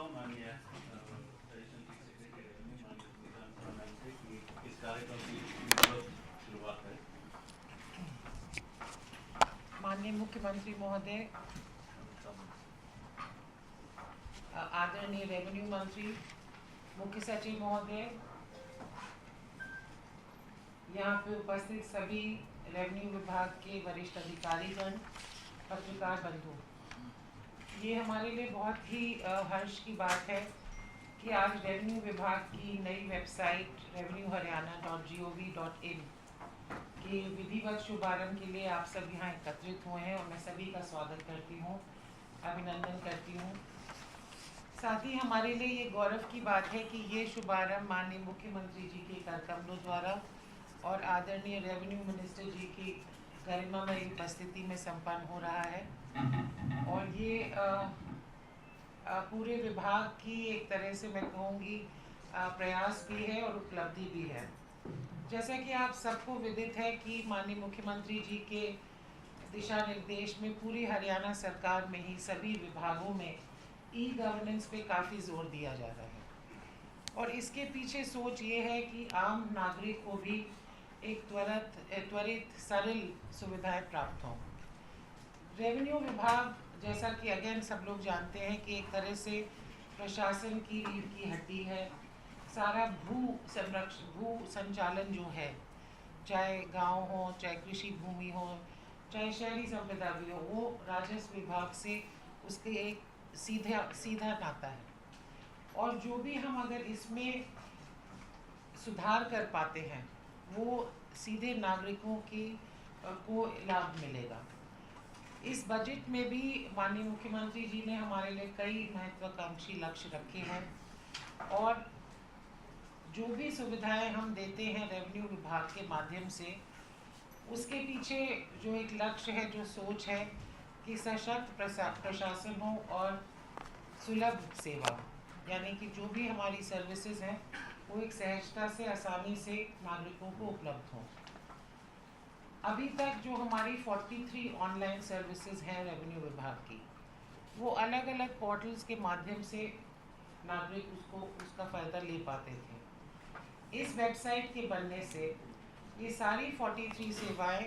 माननीय additional chief secretary माननीय विधानसभा ma'am से कि इस कार्यक्रम की शुरुआत है। माननीय मुख्यमंत्री महोदय, आदरणीय रेवेन्यू मंत्री, मुख्य सचिव महोदय, यहाँ पे उपस्थित सभी रेवेन्यू विभाग के वरिष्ठ अधिकारीगण, पत्रकार बंधु, ये हमारे लिए बहुत ही हर्ष की बात है कि आज रेवेन्यू विभाग की नई वेबसाइट revenueharyana.gov.in के विधिवत शुभारंभ के लिए आप सब यहाँ एकत्रित हुए हैं और मैं सभी का स्वागत करती हूँ, अभिनंदन करती हूँ। साथ ही हमारे लिए ये गौरव की बात है कि ये शुभारंभ माननीय मुख्यमंत्री जी के कर कमलों द्वारा और आदरणीय रेवेन्यू मिनिस्टर जी की गरिमामयी उपस्थिति में संपन्न हो रहा है और ये पूरे विभाग की एक तरह से मैं कहूँगी प्रयास भी है और उपलब्धि भी है। जैसा कि आप सबको विदित है कि माननीय मुख्यमंत्री जी के दिशा निर्देश में पूरी हरियाणा सरकार में ही सभी विभागों में ई गवर्नेंस पे काफ़ी जोर दिया जा रहा है और इसके पीछे सोच ये है कि आम नागरिक को भी एक त्वरित सरल सुविधाएं प्राप्त हों। रेवेन्यू विभाग, जैसा कि अगेन सब लोग जानते हैं कि एक तरह से प्रशासन की रीढ़ की हड्डी है। सारा भू संचालन जो है, चाहे गांव हो, चाहे कृषि भूमि हो, चाहे शहरी संपदा भी हो, वो राजस्व विभाग से उसके एक सीधा नाता है और जो भी हम अगर इसमें सुधार कर पाते हैं वो सीधे नागरिकों को लाभ मिलेगा। इस बजट में भी माननीय मुख्यमंत्री जी ने हमारे लिए कई महत्वाकांक्षी लक्ष्य रखे हैं और जो भी सुविधाएं हम देते हैं रेवेन्यू विभाग के माध्यम से, उसके पीछे जो एक लक्ष्य है, जो सोच है कि सशक्त प्रशासन हो और सुलभ सेवा, यानी कि जो भी हमारी सर्विसेज हैं वो एक सहजता से, आसानी से नागरिकों को उपलब्ध हो। अभी तक जो हमारी 43 ऑनलाइन सर्विसेज हैं रेवेन्यू विभाग की, वो अलग अलग पोर्टल्स के माध्यम से नागरिक उसका फ़ायदा ले पाते थे। इस वेबसाइट के बनने से ये सारी 43 सेवाएं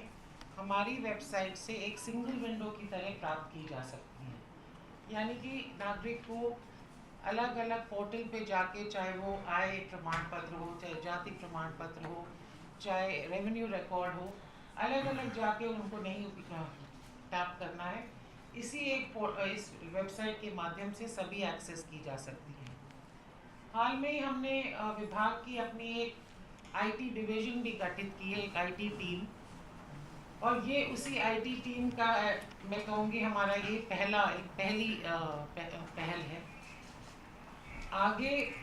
हमारी वेबसाइट से एक सिंगल विंडो की तरह प्राप्त की जा सकती हैं, यानी कि नागरिक को अलग अलग पोर्टल पे जाके, चाहे वो आय प्रमाण पत्र हो, चाहे जाति प्रमाण पत्र हो, चाहे रेवेन्यू रिकॉर्ड हो, अलग अलग जाके उनको नहीं टैप करना है। इस वेबसाइट के माध्यम से सभी एक्सेस की जा सकती हैं। हाल में ही हमने विभाग की अपनी एक आईटी डिवीजन भी गठित की है, एक आईटी टीम, और ये उसी आईटी टीम का मैं कहूँगी हमारा ये पहली पहल है। आगे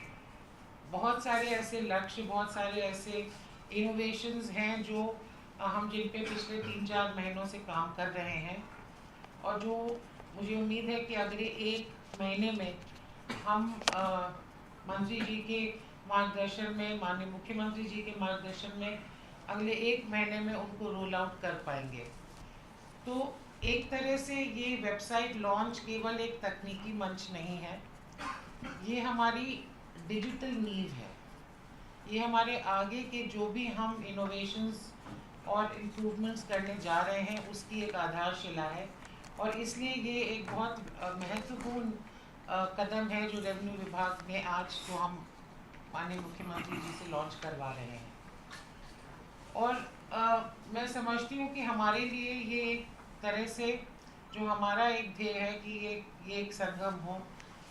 बहुत सारे ऐसे लक्ष्य, बहुत सारे ऐसे इनोवेशंस हैं जो हम जिन पे पिछले 3-4 महीनों से काम कर रहे हैं और जो मुझे उम्मीद है कि अगले 1 महीने में हम मंत्री जी के मार्गदर्शन में, माननीय मुख्यमंत्री जी के मार्गदर्शन में अगले 1 महीने में उनको रोल आउट कर पाएंगे। तो एक तरह से ये वेबसाइट लॉन्च केवल एक तकनीकी मंच नहीं है, ये हमारी डिजिटल नींव है। ये हमारे आगे के जो भी हम इनोवेशंस और इम्प्रूवमेंट्स करने जा रहे हैं उसकी एक आधारशिला है और इसलिए ये एक बहुत महत्वपूर्ण कदम है जो रेवेन्यू विभाग में आज जो हम माननीय मुख्यमंत्री जी से लॉन्च करवा रहे हैं। और मैं समझती हूँ कि हमारे लिए ये एक तरह से जो हमारा एक ध्येय है कि ये एक संगम हो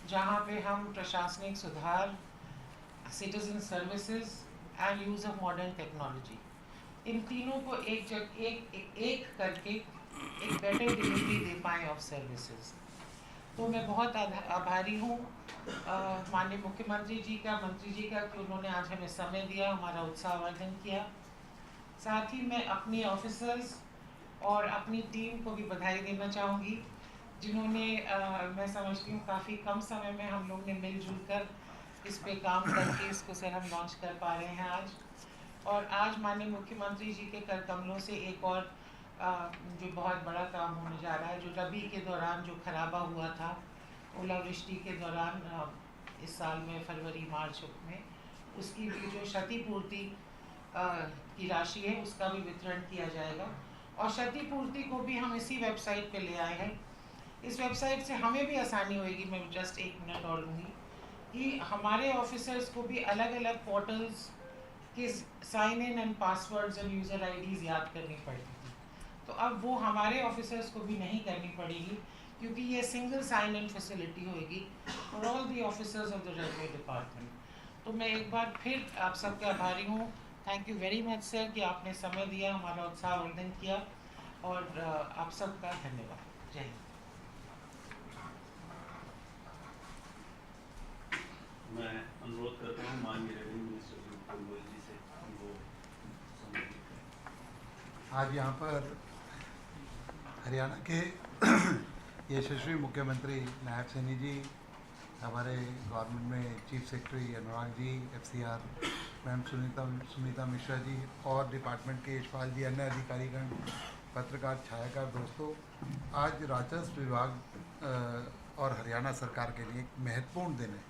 जहाँ पे हम प्रशासनिक सुधार, citizen services and use of modern technology, इन तीनों को एक करके एक बेटर डिलीवरी दे पाएँ ऑफ सर्विसेज। तो मैं बहुत आभारी हूँ माननीय मुख्यमंत्री जी का, मंत्री जी का कि उन्होंने आज हमें समय दिया, हमारा उत्साहवर्धन किया। साथ ही मैं अपनी ऑफिसर्स और अपनी टीम को भी बधाई देना चाहूँगी जिन्होंने मैं समझती हूँ काफ़ी कम समय में हम लोग ने मिलजुल कर इस पे काम करके इसको सर हम लॉन्च कर पा रहे हैं आज। और आज माननीय मुख्यमंत्री जी के कर कमलों से एक और जो बहुत बड़ा काम होने जा रहा है, जो रबी के दौरान जो खराबा हुआ था, ओलावृष्टि के दौरान इस साल में फरवरी मार्च में, उसकी भी जो क्षतिपूर्ति की राशि है उसका भी वितरण किया जाएगा। और क्षतिपूर्ति को भी हम इसी वेबसाइट पे ले आए हैं। इस वेबसाइट से हमें भी आसानी होगी, मैं जस्ट 1 मिनट और लूँगी, कि हमारे ऑफिसर्स को भी अलग अलग पोर्टल्स के sign in and passwords and user IDs याद करनी पड़ती थी, तो अब वो हमारे ऑफिसर्स को भी नहीं करनी पड़ेगी, क्योंकि ये सिंगल साइन इन फैसिलिटी होगी for all the officers of the railway department. तो मैं एक बार फिर आप सबका आभारी हूँ। Thank you very much sir कि आपने समय दिया, हमारा उत्साहवर्धन किया, और आप सबका धन्यवाद। जय हिंद। मैं अनुरोध करता हूँ माननीय रेवेन्यू मिनिस्टर विपुल गोयल जी से वो संबोधित करें। आज यहाँ पर हरियाणा के यशस्वी मुख्यमंत्री नायब सैनी जी, हमारे गवर्नमेंट में chief secretary Anurag ji, FCR ma'am Sunita Mishra ji, और डिपार्टमेंट के यशपाल जी, अन्य अधिकारीगण, पत्रकार, छायाकार दोस्तों, आज राजस्व विभाग और हरियाणा सरकार के लिए एक महत्वपूर्ण दिन है।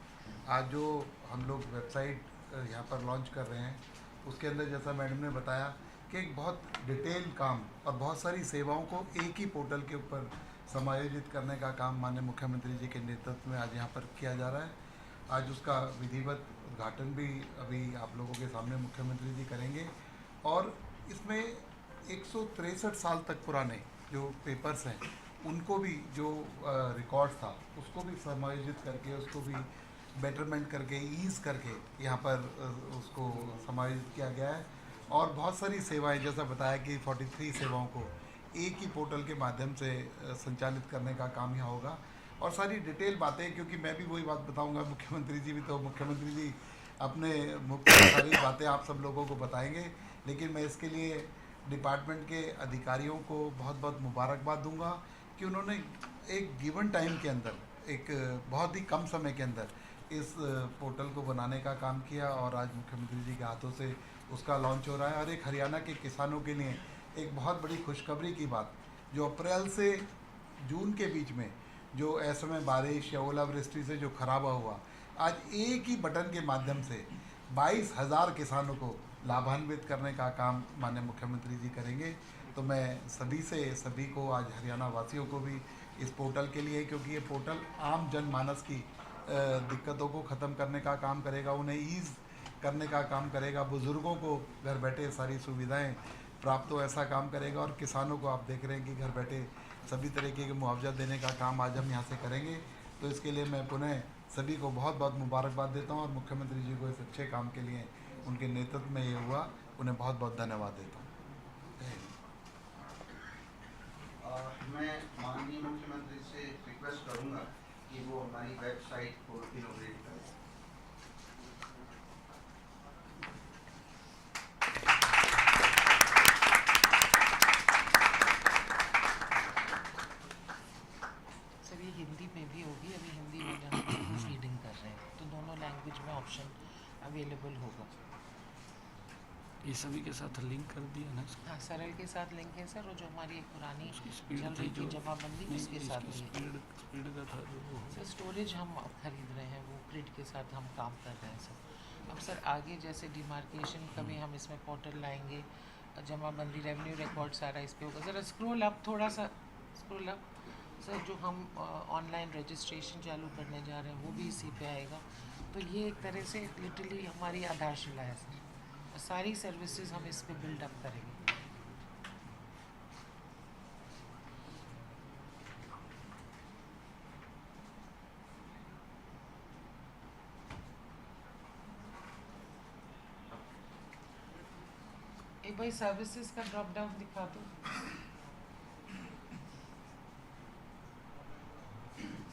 आज जो हम लोग वेबसाइट यहाँ पर लॉन्च कर रहे हैं, उसके अंदर जैसा मैडम ने बताया कि एक बहुत डिटेल काम और बहुत सारी सेवाओं को एक ही पोर्टल के ऊपर समायोजित करने का काम माननीय मुख्यमंत्री जी के नेतृत्व में आज यहाँ पर किया जा रहा है। आज उसका विधिवत उद्घाटन भी अभी आप लोगों के सामने मुख्यमंत्री जी करेंगे, और इसमें 163 साल तक पुराने जो पेपर्स हैं उनको भी, जो रिकॉर्ड्स था उसको भी समायोजित करके, उसको भी बेटरमेंट करके, ईज़ करके यहाँ पर उसको समायोजित किया गया है। और बहुत सारी सेवाएं, जैसा बताया कि 43 सेवाओं को एक ही पोर्टल के माध्यम से संचालित करने का काम यहाँ होगा। और सारी डिटेल बातें, क्योंकि मैं भी वही बात बताऊंगा, मुख्यमंत्री जी भी, तो मुख्यमंत्री जी अपने मुख्य सारी बातें आप सब लोगों को बताएंगे, लेकिन मैं इसके लिए डिपार्टमेंट के अधिकारियों को बहुत बहुत मुबारकबाद दूंगा कि उन्होंने एक गिवन टाइम के अंदर, एक बहुत ही कम समय के अंदर इस पोर्टल को बनाने का काम किया, और आज मुख्यमंत्री जी के हाथों से उसका लॉन्च हो रहा है। और एक हरियाणा के किसानों के लिए एक बहुत बड़ी खुशखबरी की बात, जो अप्रैल से जून के बीच में जो असमय बारिश या ओलावृष्टि से जो खराबा हुआ, आज एक ही बटन के माध्यम से 22,000 किसानों को लाभान्वित करने का काम माननीय मुख्यमंत्री जी करेंगे। तो मैं सभी को, आज हरियाणा वासियों को भी इस पोर्टल के लिए, क्योंकि ये पोर्टल आम जनमानस की दिक्कतों को ख़त्म करने का काम करेगा, उन्हें ईज़ करने का काम करेगा, बुज़ुर्गों को घर बैठे सारी सुविधाएं प्राप्त हो ऐसा काम करेगा, और किसानों को आप देख रहे हैं कि घर बैठे सभी तरीके के मुआवजा देने का काम आज हम यहाँ से करेंगे। तो इसके लिए मैं पुनः सभी को बहुत बहुत मुबारकबाद देता हूँ, और मुख्यमंत्री जी को इस अच्छे काम के लिए, उनके नेतृत्व में ये हुआ, उन्हें बहुत बहुत धन्यवाद देता हूँ। मैं माननीय मुख्यमंत्री से रिक्वेस्ट करूंगा कि वो हमारी वेबसाइट को इनोग्रेट करें। सर ये हिंदी में भी होगी, अभी हिंदी में हम प्रूफ रीडिंग कर रहे हैं, तो दोनों लैंग्वेज में ऑप्शन अवेलेबल होगा। ये सभी के साथ लिंक कर दिया ना? हाँ, सरल के साथ लिंक है सर, और जो हमारी एक पुरानी स्पीड चल रही थी जमाबंदी, उसके साथ भी है। स्पीड का था जो वो सर स्टोरेज हम खरीद रहे हैं, वो ग्रिड के साथ हम काम कर रहे हैं सर। अब सर आगे जैसे डिमार्केशन का भी हम इसमें पोर्टल लाएंगे, जमाबंदी, रेवेन्यू रिकॉर्ड सारा इस पे होगा। ज़रा स्क्रॉल अप, थोड़ा सा स्क्रॉल अप सर। जो हम ऑनलाइन रजिस्ट्रेशन चालू करने जा रहे हैं वो भी इसी पे आएगा। तो ये एक तरह से लिटरली हमारी आधारशिला है सर, और सारी सर्विसेज हम इस पे बिल्डअप करेंगे। एक भाई सर्विसेज का ड्रॉप डाउन दिखा दो।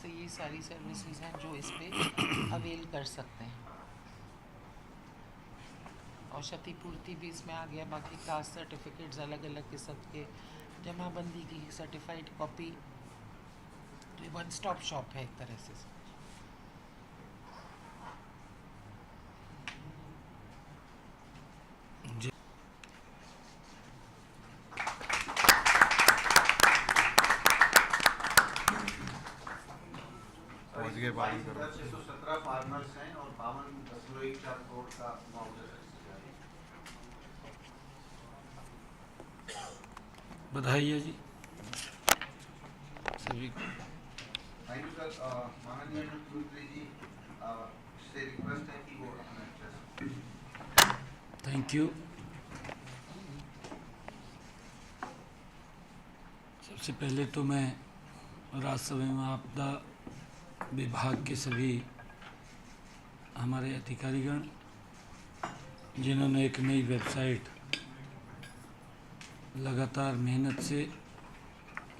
तो ये सारी सर्विसेज हैं जो इस पे अवेल कर सकते हैं, और क्षतिपूर्ति भी इसमें आ गया। बाकी कास्ट सर्टिफिकेट्स अलग अलग किस्म के, जमाबंदी की सर्टिफाइड कॉपी, तो ये वन स्टॉप शॉप है एक तरह से। पहुँच गए, बात करो। 22,617 17 फार्मर्स हैं और 52.14 करोड़ का मुआवजा दिया है। बधाई है जी सभी को। Thank you sir. माननीय मुख्यमंत्री जी से रिक्वेस्ट है कि वो अपना थैंक यू। सबसे पहले तो मैं राजस्व एवं आपदा विभाग के सभी हमारे अधिकारीगण जिन्होंने एक नई वेबसाइट लगातार मेहनत से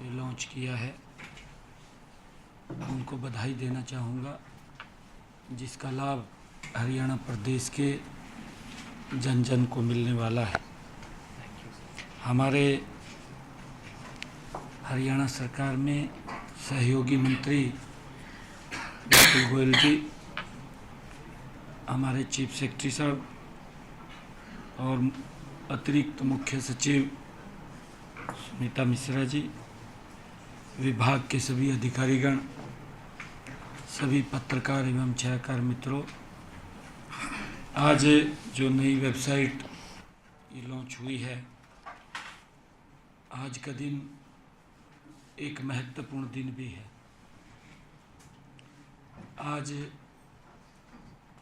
लॉन्च किया है उनको बधाई देना चाहूँगा, जिसका लाभ हरियाणा प्रदेश के जन जन को मिलने वाला है। हमारे हरियाणा सरकार में सहयोगी मंत्री डॉक्टर गोयल जी, हमारे चीफ सेक्रेटरी साहब और अतिरिक्त मुख्य सचिव सुनीता मिश्रा जी, विभाग के सभी अधिकारीगण, सभी पत्रकार एवं छायाकार मित्रों, आज जो नई वेबसाइट ये लॉन्च हुई है, आज का दिन एक महत्वपूर्ण दिन भी है। आज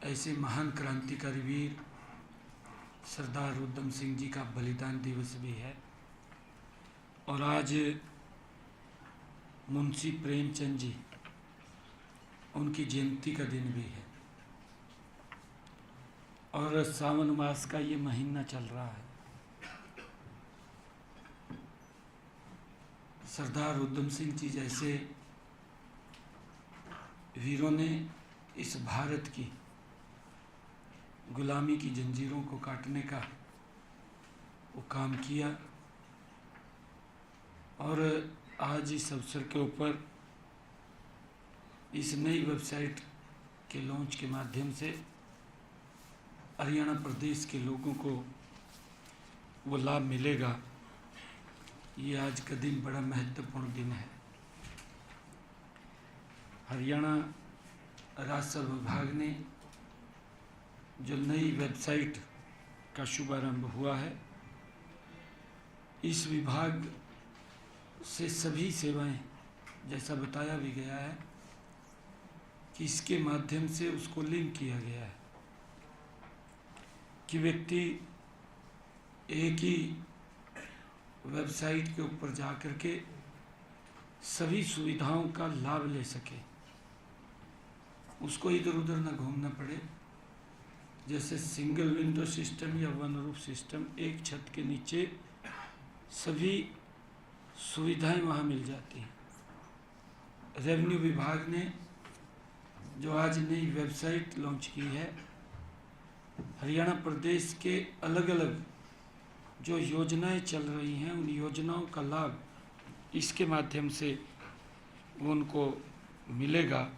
ऐसे महान क्रांतिकारी वीर सरदार उधम सिंह जी का बलिदान दिवस भी है और आज मुंशी प्रेमचंद जी उनकी जयंती का दिन भी है और सावन मास का ये महीना चल रहा है। सरदार उधम सिंह जी जैसे वीरों ने इस भारत की गुलामी की जंजीरों को काटने का वो काम किया और आज इस अवसर के ऊपर इस नई वेबसाइट के लॉन्च के माध्यम से हरियाणा प्रदेश के लोगों को वो लाभ मिलेगा। ये आज का दिन बड़ा महत्वपूर्ण दिन है। हरियाणा राजस्व विभाग ने जो नई वेबसाइट का शुभारंभ हुआ है, इस विभाग से सभी सेवाएं, जैसा बताया भी गया है कि इसके माध्यम से उसको लिंक किया गया है कि व्यक्ति एक ही वेबसाइट के ऊपर जाकर के सभी सुविधाओं का लाभ ले सके, उसको इधर उधर न घूमना पड़े। जैसे सिंगल विंडो सिस्टम या वन रूफ सिस्टम, एक छत के नीचे सभी सुविधाएं वहाँ मिल जाती हैं। रेवेन्यू विभाग ने जो आज नई वेबसाइट लॉन्च की है, हरियाणा प्रदेश के अलग अलग जो योजनाएं चल रही हैं उन योजनाओं का लाभ इसके माध्यम से उनको मिलेगा।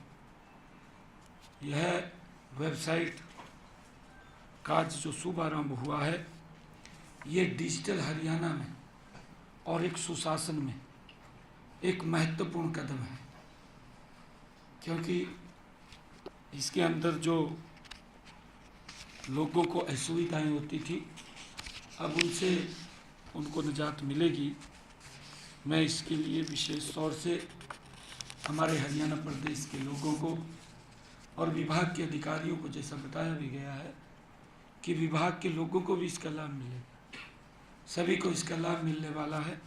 यह वेबसाइट का जो शुभारंभ हुआ है, ये डिजिटल हरियाणा में और एक सुशासन में एक महत्वपूर्ण कदम है, क्योंकि इसके अंदर जो लोगों को असुविधाएं होती थी, अब उनसे उनको निजात मिलेगी। मैं इसके लिए विशेष तौर से हमारे हरियाणा प्रदेश के लोगों को और विभाग के अधिकारियों को, जैसा बताया भी गया है कि विभाग के लोगों को भी इसका लाभ मिलेगा, सभी को इसका लाभ मिलने वाला है।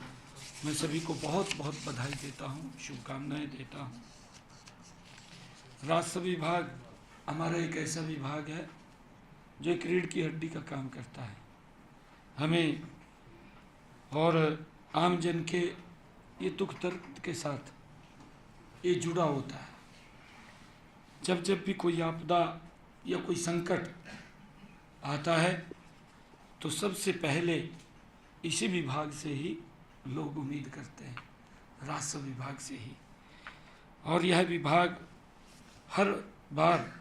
मैं सभी को बहुत बहुत बधाई देता हूँ, शुभकामनाएं देता हूँ। राजस्व विभाग हमारा एक ऐसा विभाग है जो एक रीढ़ की हड्डी का काम करता है। हमें और आमजन के ये दुख दर्द के साथ ये जुड़ा होता है। जब जब भी कोई आपदा या कोई संकट आता है तो सबसे पहले इसी विभाग से ही लोग उम्मीद करते हैं, राजस्व विभाग से ही। और यह विभाग हर बार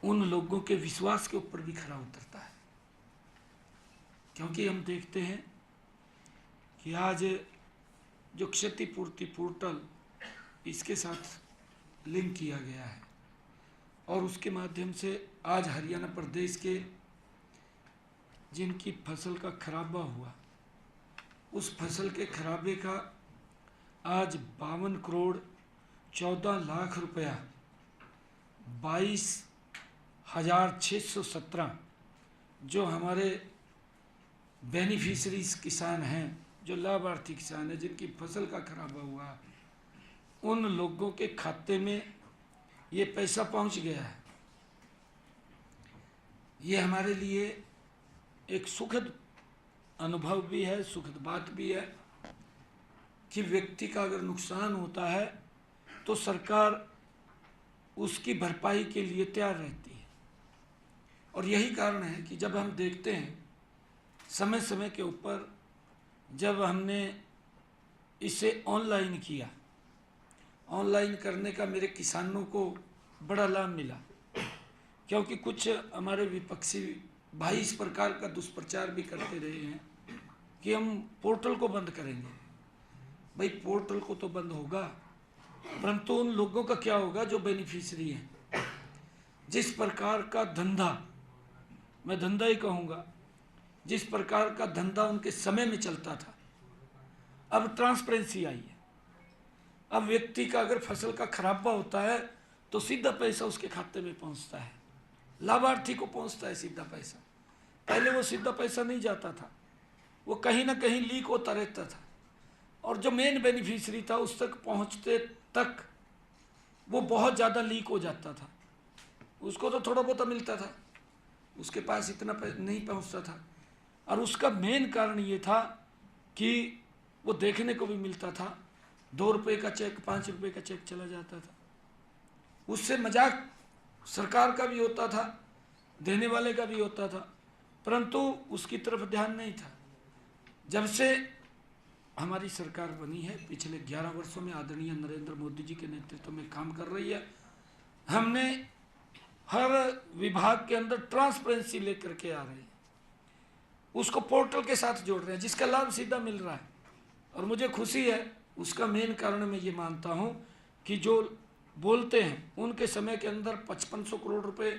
उन लोगों के विश्वास के ऊपर भी खरा उतरता है, क्योंकि हम देखते हैं कि आज जो क्षतिपूर्ति पोर्टल इसके साथ लिंक किया गया है, और उसके माध्यम से आज हरियाणा प्रदेश के जिनकी फसल का खराबा हुआ, उस फसल के खराबे का आज 52 करोड़ 14 लाख रुपया 22,617 जो हमारे बेनिफिशरीज किसान हैं, जो लाभार्थी किसान हैं जिनकी फसल का खराबा हुआ, उन लोगों के खाते में ये पैसा पहुंच गया है। ये हमारे लिए एक सुखद अनुभव भी है, सुखद बात भी है कि व्यक्ति का अगर नुकसान होता है तो सरकार उसकी भरपाई के लिए तैयार रहती है। और यही कारण है कि जब हम देखते हैं समय समय के ऊपर, जब हमने इसे ऑनलाइन किया, ऑनलाइन करने का मेरे किसानों को बड़ा लाभ मिला, क्योंकि कुछ हमारे विपक्षी भाई इस प्रकार का दुष्प्रचार भी करते रहे हैं कि हम पोर्टल को बंद करेंगे। भाई पोर्टल को तो बंद होगा, परंतु उन लोगों का क्या होगा जो बेनिफिशियरी हैं। जिस प्रकार का धंधा, मैं धंधा ही कहूँगा, जिस प्रकार का धंधा उनके समय में चलता था, अब ट्रांसपेरेंसी आई है। अब व्यक्ति का अगर फसल का खराबा होता है तो सीधा पैसा उसके खाते में पहुंचता है, लाभार्थी को पहुंचता है सीधा पैसा। पहले वो सीधा पैसा नहीं जाता था, वो कहीं ना कहीं लीक होता रहता था, और जो मेन बेनिफिशियरी था उस तक पहुंचते तक वो बहुत ज़्यादा लीक हो जाता था। उसको तो थोड़ा बहुत मिलता था, उसके पास इतना नहीं पहुंचता था। और उसका मेन कारण ये था कि वो देखने को भी मिलता था, 2 रुपये का चेक, 5 रुपये का चेक चला जाता था। उससे मजाक सरकार का भी होता था, देने वाले का भी होता था, परंतु उसकी तरफ ध्यान नहीं था। जब से हमारी सरकार बनी है, पिछले 11 वर्षों में आदरणीय नरेंद्र मोदी जी के नेतृत्व में काम कर रही है, हमने हर विभाग के अंदर ट्रांसपेरेंसी लेकर के आ रहे हैं, उसको पोर्टल के साथ जोड़ रहे हैं, जिसका लाभ सीधा मिल रहा है। और मुझे खुशी है, उसका मेन कारण मैं ये मानता हूँ कि जो बोलते हैं उनके समय के अंदर 5500 करोड़ रुपए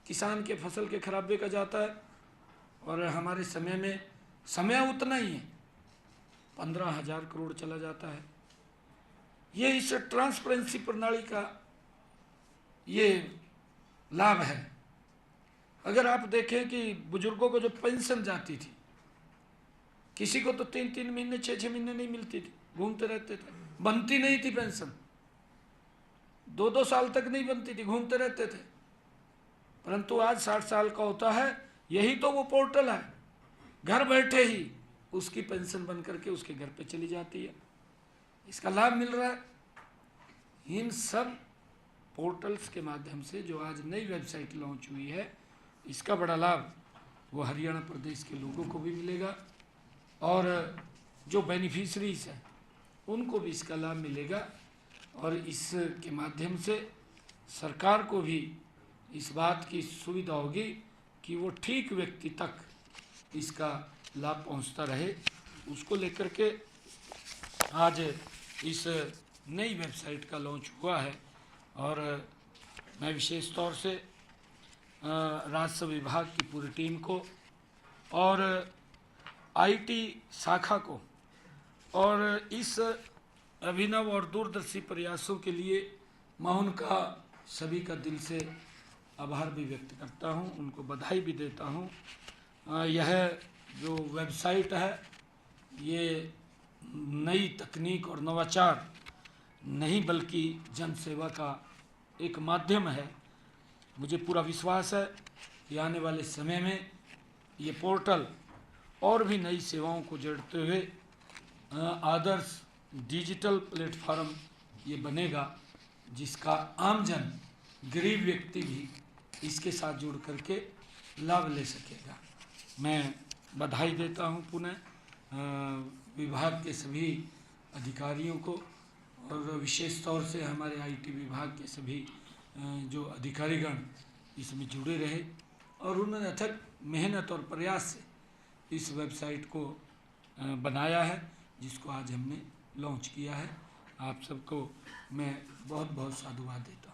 किसान के फसल के खराबे का जाता है, और हमारे समय में समय उतना ही है, 15,000 करोड़ चला जाता है। ये इस ट्रांसपेरेंसी प्रणाली का ये लाभ है। अगर आप देखें कि बुजुर्गों को जो पेंशन जाती थी, किसी को तो 3-3 महीने 6-6 महीने नहीं मिलती थी, घूमते रहते थे, बनती नहीं थी पेंशन, 2-2 साल तक नहीं बनती थी, घूमते रहते थे। परंतु आज 60 साल का होता है, यही तो वो पोर्टल है, घर बैठे ही उसकी पेंशन बन करके उसके घर पे चली जाती है, इसका लाभ मिल रहा है। इन सब पोर्टल्स के माध्यम से जो आज नई वेबसाइट लॉन्च हुई है, इसका बड़ा लाभ वो हरियाणा प्रदेश के लोगों को भी मिलेगा, और जो बेनिफिशरीज हैं उनको भी इसका लाभ मिलेगा। और इसके माध्यम से सरकार को भी इस बात की सुविधा होगी कि वो ठीक व्यक्ति तक इसका लाभ पहुंचता रहे। उसको लेकर के आज इस नई वेबसाइट का लॉन्च हुआ है, और मैं विशेष तौर से राजस्व विभाग की पूरी टीम को और आईटी शाखा को और इस अभिनव और दूरदर्शी प्रयासों के लिए मैं उनका सभी का दिल से आभार भी व्यक्त करता हूं, उनको बधाई भी देता हूं। यह जो वेबसाइट है, ये नई तकनीक और नवाचार नहीं बल्कि जनसेवा का एक माध्यम है। मुझे पूरा विश्वास है कि आने वाले समय में ये पोर्टल और भी नई सेवाओं को जोड़ते हुए आदर्श डिजिटल प्लेटफॉर्म ये बनेगा, जिसका आमजन गरीब व्यक्ति भी इसके साथ जुड़ करके लाभ ले सकेगा। मैं बधाई देता हूँ पुनः विभाग के सभी अधिकारियों को, और विशेष तौर से हमारे आईटी विभाग के सभी जो अधिकारीगण इसमें जुड़े रहे, और उन्होंने अथक मेहनत और प्रयास से इस वेबसाइट को बनाया है, जिसको आज हमने लॉन्च किया है। आप सबको मैं बहुत बहुत साधुवाद देता हूँ।